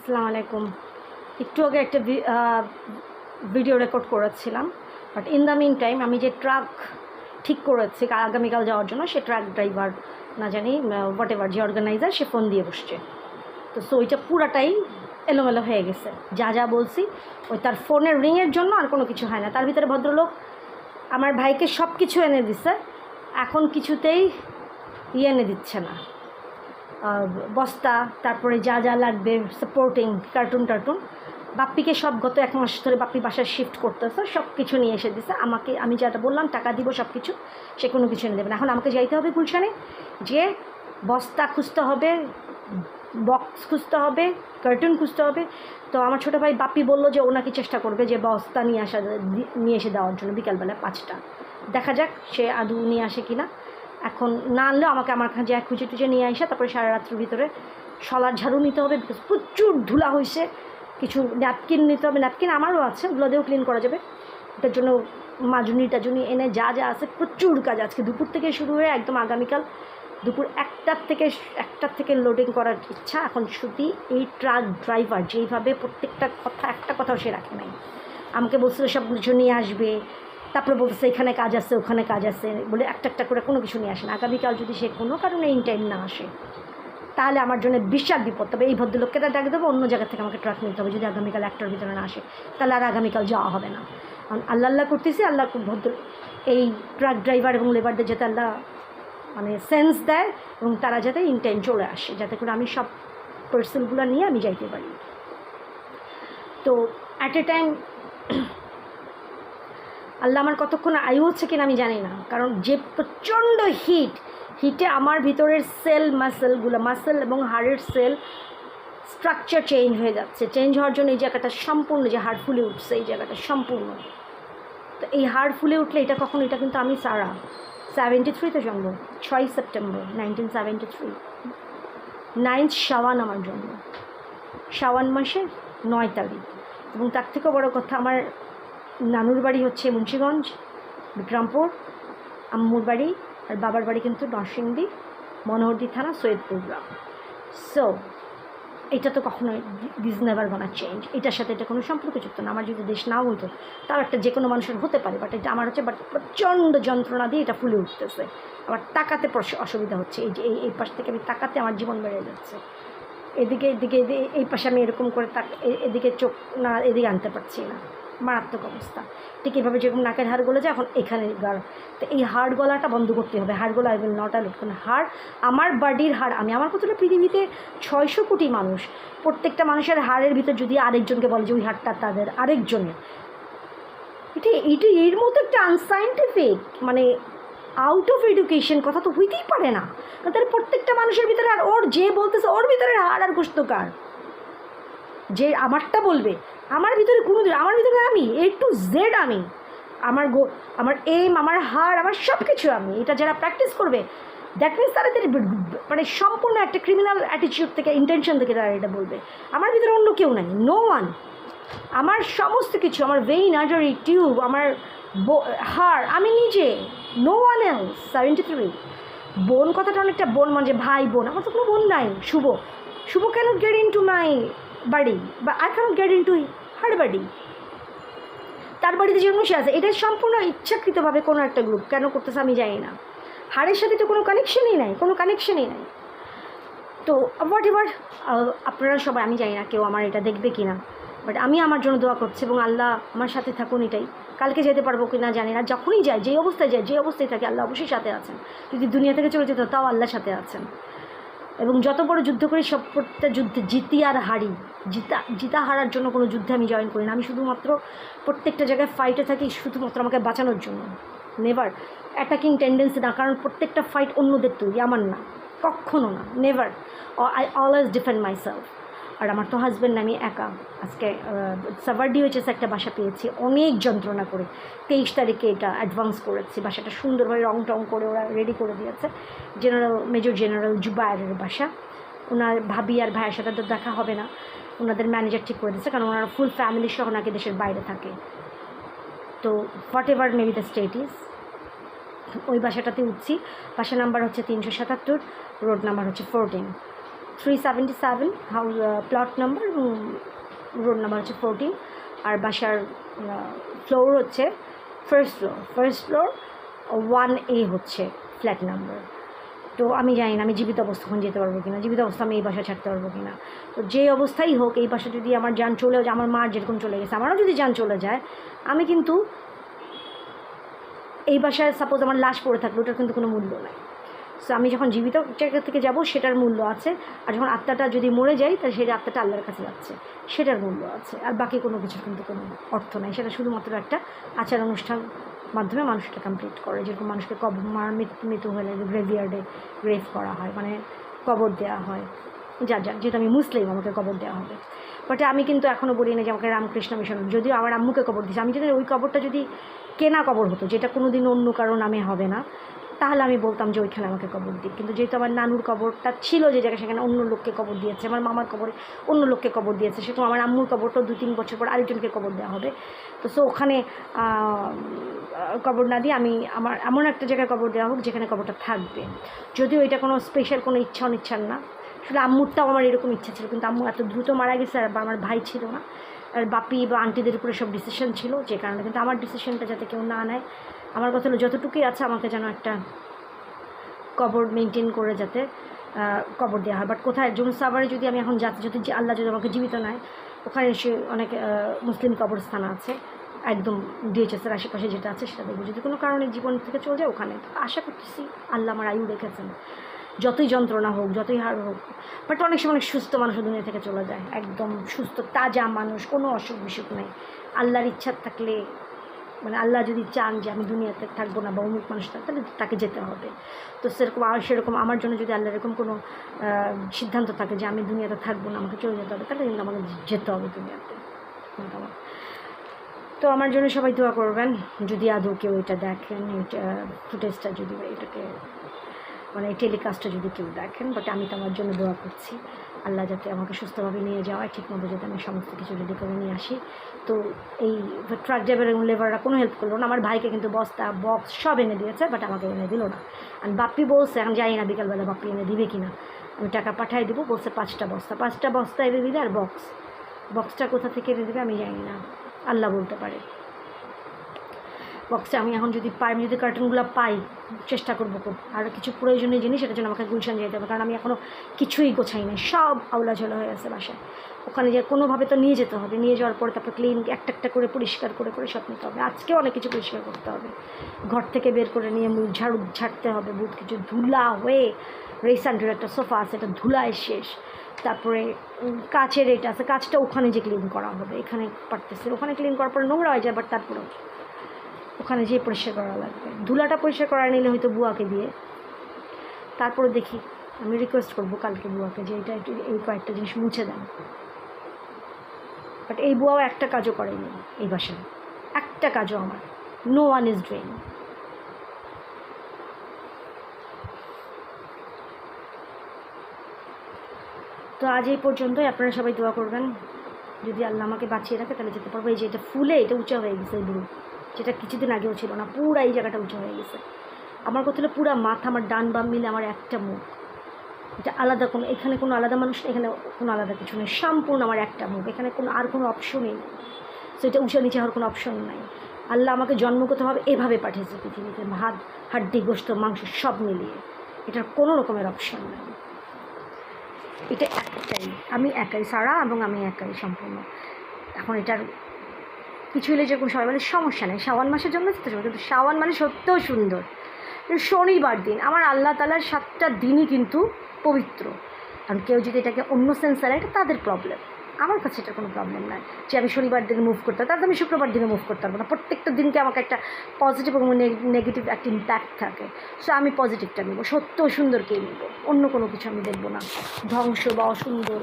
আসসালামু আলাইকুম। একটু আগে একটা ভিডিও রেকর্ড করেছিলাম, but in the meantime আমি যে ট্রাক ঠিক করেছি আগামীকাল যাওয়ার জন্য, সে ট্রাক ড্রাইভার না জানি হোয়াট এভার যে অর্গানাইজার, সে ফোন দিয়ে বসছে। তো ওইটা পুরাটাই এলোমেলো হয়ে গেছে। যা যা বলছি ওই তার ফোনের রিংয়ের জন্য আর কোনো কিছু হয় না। তার ভিতরে ভদ্রলোক আমার ভাইকে সব কিছু এনে দিছে, এখন কিছুতেই এনে দিচ্ছে না। বস্তা, তারপরে যা যা লাগবে সাপোর্টিং কার্টুন বাপ্পিকে সব গত 1 মাস ধরে বাপ্পি বাসায় শিফট করতেছে, সব কিছু নিয়ে এসে দিছে আমাকে। আমি যেটা বললাম টাকা দিব সব কিছু, সে কোনো কিছু এনে দেবে না। এখন আমাকে যাইতে হবে গুলশানে, যে বস্তা খুঁজতে হবে, বক্স খুঁজতে হবে, কার্টুন খুঁজতে হবে। তো আমার ছোটো ভাই বাপ্পি বললো যে ও নাকি চেষ্টা করবে যে বস্তা নিয়ে এসে দেওয়ার জন্য বিকালবেলা 5টা। দেখা যাক সে আদৌ নিয়ে আসে কিনা। এখন না আনলেও আমাকে আমার কাছে খুঁজে টুজে নিয়ে আসে, তারপরে সারা রাত্রির ভিতরে শলার ঝাড়ু নিতে হবে, বিকজ প্রচুর ধুলা হয়েছে। কিছু ন্যাপকিন নিতে হবে, ন্যাপকিন আমারও আছে, ওগুলো দিয়েও ক্লিন করা যাবে। এটার জন্য মাজুনি টাজুনি এনে যা যা আছে, প্রচুর কাজ। আজকে দুপুর থেকে শুরু হয়ে একদম আগামীকাল দুপুর 1টার থেকে লোডিং করার ইচ্ছা। এখন শুধু এই ট্রাক ড্রাইভার যেইভাবে প্রত্যেকটা কথা, একটা কথাও সে রাখে নাই। আমাকে বলছিল সব কিছু নিয়ে আসবে, তারপরে বলতেছে এখানে কাজ আছে ওখানে কাজ আছে বলে একটা করে কোনো কিছু নিয়ে আসে না। আগামীকাল যদি সে কোনো কারণে ইন টাইম না আসে, তাহলে আমার জন্য বিশাল বিপদ। তবে এই ভদ্রলোককে ডাক দেবো, অন্য জায়গা থেকে আমাকে ট্রাক নিতে হবে। যদি আগামীকাল 1টার ভিতরে না আসে, তাহলে আর আগামীকাল যাওয়া হবে না। কারণ আল্লাহ করতেছি, আল্লাহ ভদ্র এই ট্রাক ড্রাইভার এবং লেবারদের যাতে আল্লাহ মানে সেন্স দেয়, এবং তারা যাতে ইন টাইম চলে আসে, যাতে করে আমি সব পার্সেলগুলো নিয়ে আমি যাইতে পারি। তো অ্যাট এ টাইম আল্লাহ আমার কতক্ষণ আয়ু হচ্ছে কিনা আমি জানি না, কারণ যে প্রচণ্ড হিটে আমার ভিতরের মাসেল এবং হাড়ের সেল স্ট্রাকচার চেঞ্জ হয়ে যাচ্ছে। চেঞ্জ হওয়ার জন্য এই জায়গাটা সম্পূর্ণ, যে হাড় ফুলে উঠছে এই জায়গাটা সম্পূর্ণ। তো এই হাড় ফুলে উঠলে এটা কখন, এটা কিন্তু আমি সারা 73-তে জন্ম, 6 সেপ্টেম্বর 1973, 9th শাওয়ান আমার জন্ম, শাওয়ান মাসের 9 তারিখ। এবং তার থেকেও বড় কথা, আমার নানুর বাড়ি হচ্ছে মুন্সিগঞ্জ বিক্রমপুর, আম্মুর বাড়ি আর বাবার বাড়ি কিন্তু নরসিংদী মনোহরদী থানা সৈয়দপুর গ্রাম। সো এটা তো কখনোই দিস নেভার গোনা চেঞ্জ। এটার সাথে এটা কোনো সম্পর্কযুক্ত না। আমার যদি দেশ নাও হতো, তাও একটা যে কোনো মানুষের হতে পারে, বাট এটা আমার হচ্ছে প্রচণ্ড যন্ত্রণা দিয়ে এটা ফুলে উঠতেছে। আবার তাকাতে অসুবিধা হচ্ছে, এই যে এই পাশ থেকে আমি তাকাতে আমার জীবন বেড়ে যাচ্ছে। এদিকে এই পাশে আমি এরকম করে এদিকে চোখ না এদিকে আনতে পারছি না, মারাত্মক অবস্থা। ঠিক এইভাবে যেরকম নাকের হাড় গলে যায়, এখন এখানে গাড়। তো এই হাড় গলাটা বন্ধ করতে হবে। হাড় গলা আই উইল নট অ্যালাউ, কারণ হাড় আমার বডির হাড়। আমার কতটা পৃথিবীতে 600 কোটি মানুষ, প্রত্যেকটা মানুষের হাড়ের ভিতর যদি আরেকজনকে বলে যে ওই হাড়টা তাদের আরেকজনের, এটা এর মতো একটা আনসাইন্টিফিক, মানে আউট অফ এডুকেশন কথা তো হইতেই পারে না। তাহলে প্রত্যেকটা মানুষের ভিতরে, আর ওর যে বলতেছে ওর ভিতরে হাড় আর গোস্তকার, যে আমারটা বলবে আমার ভিতরে কোনো, আমার ভিতরে আমি A to Z, আমি আমার এম, আমার হাড়, আমার সব কিছু আমি। এটা যারা প্র্যাকটিস করবে, দ্যাট মিনস তারা মানে সম্পূর্ণ একটা ক্রিমিনাল অ্যাটিটিউড থেকে, ইন্টেনশন থেকে তারা এটা বলবে। আমার ভিতরে অন্য কেউ নাই, নো ওয়ান। আমার সমস্ত কিছু, আমার ভেইন, আর্টারি, টিউব, আমার হাড়, আমি নিজে, নো ওয়ান এলস। 73 বোন কথাটা অনেকটা বোন, মানে ভাই বোন, আমার তো কোনো বোন নাই। Shubho cannot get into my বাড়ি, বা I cannot get into her বাড়ি। তার বাড়িতে যে বসে আছে, এটা সম্পূর্ণ ইচ্ছাকৃতভাবে কোনো একটা গ্রুপ কেন করতেছে আমি জানি না। হাড়ের সাথে তো কোনো কানেকশনই নাই। তো হোয়াট এভার, আপনারা সবাই, আমি জানি না কেউ আমার এটা দেখবে কি না, বাট আমি আমার জন্য দোয়া করছি, এবং আল্লাহ আমার সাথে থাকুন। এটাই, কালকে যেতে পারবো কি না জানি না। যখনই যাই, যে অবস্থায় থাকি, আল্লাহ অবশ্যই সাথে আছেন। যদি দুনিয়া থেকে চলে যেত, তাও আল্লাহ সাথে আছেন। এবং যত বড় যুদ্ধ করি, সব প্রত্যেকটা যুদ্ধে জিতি আর হারি। জিতা হারার জন্য কোনো যুদ্ধে আমি জয়েন করি না। আমি শুধুমাত্র প্রত্যেকটা জায়গায় ফাইটে থাকি শুধুমাত্র আমাকে বাঁচানোর জন্য, নেভার অ্যাটাকিং টেন্ডেন্সি না। কারণ প্রত্যেকটা ফাইট অন্যদের তৈরি, আমার না, কখনো না, never. I always defend my myself আমার তো হাজব্যান্ড, আমি একা। আজকে সাভারডি হয়েছে, একটা বাসা পেয়েছি অনেক যন্ত্রণা করে। 23 তারিখে এটা অ্যাডভান্স করেছি। বাসাটা সুন্দরভাবে রং টং করে ওরা রেডি করে দিয়েছে। মেজর জেনারেল জুবায়েরের বাসা। ওনার ভাবি আর ভাইয়ের সাথে তো দেখা হবে না, ওনাদের ম্যানেজার ঠিক করে দিয়েছে, কারণ ওনারা ফুল ফ্যামিলি সহ ওনাকে দেশের বাইরে থাকে। তো what ever maybe the state is, ওই বাসাটাতে উঠছি। বাসা নাম্বার হচ্ছে 377, রোড নাম্বার হচ্ছে 14। 377 হাউস, প্লট নাম্বার এবং রোড নাম্বার হচ্ছে 14, আর বাসার ফ্লোর হচ্ছে ফার্স্ট ফ্লোর 1A হচ্ছে ফ্ল্যাট নাম্বার। তো আমি জানি না আমি জীবিত অবস্থায় যেতে পারবো কিনা, জীবিত অবস্থা আমি এই বাসা ছাড়তে পারবো কিনা। তো যে অবস্থাই হোক, এই বাসা যদি আমার যান চলেও যায়, আমার মার যেরকম চলে গেছে আমারও যদি যান চলে যায়, আমি কিন্তু এই বাসায় সাপোজ আমার লাশ পড়ে থাকলো, ওটার কিন্তু কোনো মূল্য নাই। সো আমি যখন জীবিত জায়গা থেকে যাব সেটার মূল্য আছে, আর যখন আত্মাটা যদি মরে যায় তাহলে সেই আত্মাটা আল্লাহর কাছে যাচ্ছে, সেটার মূল্য আছে। আর বাকি কোনো কিছুর কিন্তু কোনো অর্থ নাই, সেটা শুধুমাত্র একটা আচার অনুষ্ঠান মাধ্যমে মানুষটা কমপ্লিট করে। যেরকম মানুষকে মৃত্যু হলে গ্রেভিয়ার্ডে গ্রেভ করা হয়, মানে কবর দেওয়া হয়, যেহেতু আমি মুসলিম আমাকে কবর দেওয়া হবে। বাট আমি কিন্তু এখনও বলি না যে আমাকে রামকৃষ্ণ মিশন, যদিও আমার আম্মুকে কবর দিয়েছে, আমি যদি ওই কবরটা যদি কেনা কবর হতো, যেটা কোনো দিন অন্য কারো নামে হবে না, তাহলে আমি বলতাম যে ওইখানে আমাকে কবর দিই। কিন্তু যেহেতু আমার নানুর কবরটা ছিল যে জায়গায়, সেখানে অন্য লোককে কবর দিয়েছে, আমার মামার কবরে অন্য লোককে কবর দিয়েছে, সেরকম আমার আম্মুর কবরটা 2-3 বছর পর আরেকজনকে কবর দেওয়া হবে। তো সো ওখানে কবর না দিয়ে আমি আমার এমন একটা জায়গায় কবর দেওয়া হোক যেখানে কবরটা থাকবে। যদিও এটা কোনো স্পেশাল কোনো ইচ্ছা অনিচ্ছার না, আসলে আম্মুরটাও আমার এরকম ইচ্ছা ছিল, কিন্তু আম্মু এত দ্রুত মারা গেছে, আর আমার ভাই ছিল না, আর বাপি বা আন্টিদের উপরে সব ডিসিশন ছিল, যে কারণে কিন্তু আমার ডিসিশনটা যাতে কেউ না নেয়। আমার কথা হলো যতটুকুই আছে আমাকে যেন একটা কবর মেনটেন করে যাতে কবর দেওয়া হয়। বাট কোথায় জুনসাবারে যদি আমি এখন যাচ্ছি, যদি আল্লাহ যদি আমাকে জীবিত নেয়, ওখানে এসে অনেক মুসলিম কবরস্থান আছে একদম ডিএচএসের আশেপাশে যেটা আছে সেটা দেখবো। যদি কোনো কারণে জীবন থেকে চলে যায় ওখানে, আশা করতেছি আল্লাহ আমার আয়ু রেখেছেন, যতই যন্ত্রণা হোক, যতই হার হোক। বাট অনেক সময় অনেক সুস্থ মানুষ দুনিয়া থেকে চলে যায়, একদম সুস্থ তাজা মানুষ, কোনো অসুখ বিসুখ নেই। আল্লাহর ইচ্ছা থাকলে, মানে আল্লাহ যদি চান যে আমি দুনিয়াতে থাকবো না বা অমুক মানুষ থাকবে, তাহলে তাকে যেতে হবে। তো সেরকম আমার জন্য যদি আল্লাহ এরকম কোনো সিদ্ধান্ত থাকে যে আমি দুনিয়াতে থাকবো না, আমাকে চলে যেতে হবে, তাহলে কিন্তু আমাকে যেতে হবে দুনিয়াতে। তো আমার জন্য সবাই দোয়া করবেন, যদি আদৌ কেউ এটা দেখেন, এটা ফুটেজটা যদি এটাকে মানে এই টেলিকাস্টটা যদি কেউ দেখেন। বাট আমি তো আমার জন্য দোয়া করছি আল্লাহ যাতে আমাকে সুস্থভাবে নিয়ে যাওয়ায়, ঠিকমতো যাতে আমি সমস্ত কিছু রেডি করে নিয়ে আসি। তো এই ট্রাক ড্রাইভার এবং লেবাররা কোনো হেল্প করলো না। আমার ভাইকে কিন্তু বস্তা বক্স সব এনে দিয়েছে, বাট আমাকে এনে দিল না। আমি বাপ্পি বলছে, এখন জানি না বিকালবেলা বাপ্পি এনে দিবে কি না, আমি টাকা পাঠিয়ে দেবো। বলছে 5টা বস্তা এনে দিবে, আর বক্সটা কোথা থেকে এনে দেবে আমি জানি না, আল্লাহ বলতে পারে। বক্সে আমি এখন যদি পাই, আমি যদি কার্টুনগুলো পাই, চেষ্টা করবো খুব। আর কিছু প্রয়োজনীয় জিনিস সেটার জন্য আমাকে গুলশান যেতে হবে, কারণ আমি এখনও কিছুই গোছাই নাই, সব আউলাঝোলা হয়ে আছে বাসায়। ওখানে যে কোনোভাবে তো নিয়ে যেতে হবে, নিয়ে যাওয়ার পরে তারপর ক্লিন একটা করে পরিষ্কার করে সব নিতে হবে। আজকেও অনেক কিছু পরিষ্কার করতে হবে, ঘর থেকে বের করে নিয়ে ঝাড়তে হবে, বহুত কিছু ধুলা হয়ে। রিসেন্টের একটা সোফা আছে, এটা ধুলায় শেষ। তারপরে কাচের এটা আছে, কাচটা ওখানে যে ক্লিন করা হবে, এখানে পারতেছে, ওখানে ক্লিন করার পরে নোংরা হয়ে যায়, বাট তারপরেও ওখানে যেয়ে পরিষ্কার করা লাগবে। ধুলাটা পরিষ্কার করা নিলে হয়তো বুয়াকে দিয়ে, তারপরে দেখি আমি রিকোয়েস্ট করবো কালকে বুয়াকে যে এটা এই কয়েকটা জিনিস মুছে দেন। বাট এই বুয়াও একটা কাজও করেনি এই বাসায়, একটা কাজও আমার, নো ওয়ান ইজ ডুইং। তো আজ এই পর্যন্তই, আপনারা সবাই দোয়া করবেন, যদি আল্লাহ আমাকে বাঁচিয়ে রাখে তাহলে যেতে পারবো। এই যে এটা ফুলে এটা উঁচা হয়ে গেছে, এই বুড়ো, যেটা কিছুদিন আগেও ছিল না, পুরা এই জায়গাটা উঁচু হয়ে গেছে। আমার কথা হলো পুরা মাথা, আমার ডান বাম মিলে আমার একটা মুখ, এটা আলাদা কোনো, এখানে কোনো আলাদা মানুষ নেই, এখানে কোনো আলাদা কিছু নেই, সম্পূর্ণ আমার একটা মুখ, এখানে আর কোনো অপশনই নেই। সো এটা উঁচা নিচে হওয়ার কোনো অপশন নাই। আল্লাহ আমাকে জন্মগতভাবে এভাবে পাঠিয়েছে পৃথিবীতে, হাড্ডি গোশত মাংস সব মিলিয়ে, এটার কোনো রকমের অপশন নেই। এটা একটাই, আমি একাই সারা, এবং আমি একাই সম্পূর্ণ। এখন এটার কিছু হলে যেরকম সবাই মানে সমস্যা নেই, শাওয়াল মাসের জন্য যেতে হবে, কিন্তু শাওয়াল মানে সত্যিও সুন্দর। শনিবার দিন, আমার আল্লাহ তালার 7টা দিনই কিন্তু পবিত্র। কারণ কেউ যদি এটাকে অন্য সেন্সার, এটা তাদের প্রবলেম, আমার কাছে এটা কোনো প্রবলেম নয় যে আমি শনিবার দিনে মুভ করতে পারবো, তাহলে আমি শুক্রবার দিনে মুভ করতে পারবো না। প্রত্যেকটা দিনকে আমাকে একটা পজিটিভ এবং নেগেটিভ একটা ইম্প্যাক্ট থাকে। সো আমি পজিটিভটা নেবো, সত্য সুন্দরকেই নেবো, অন্য কোনো কিছু আমি দেখবো না, ধ্বংস বা অসুন্দর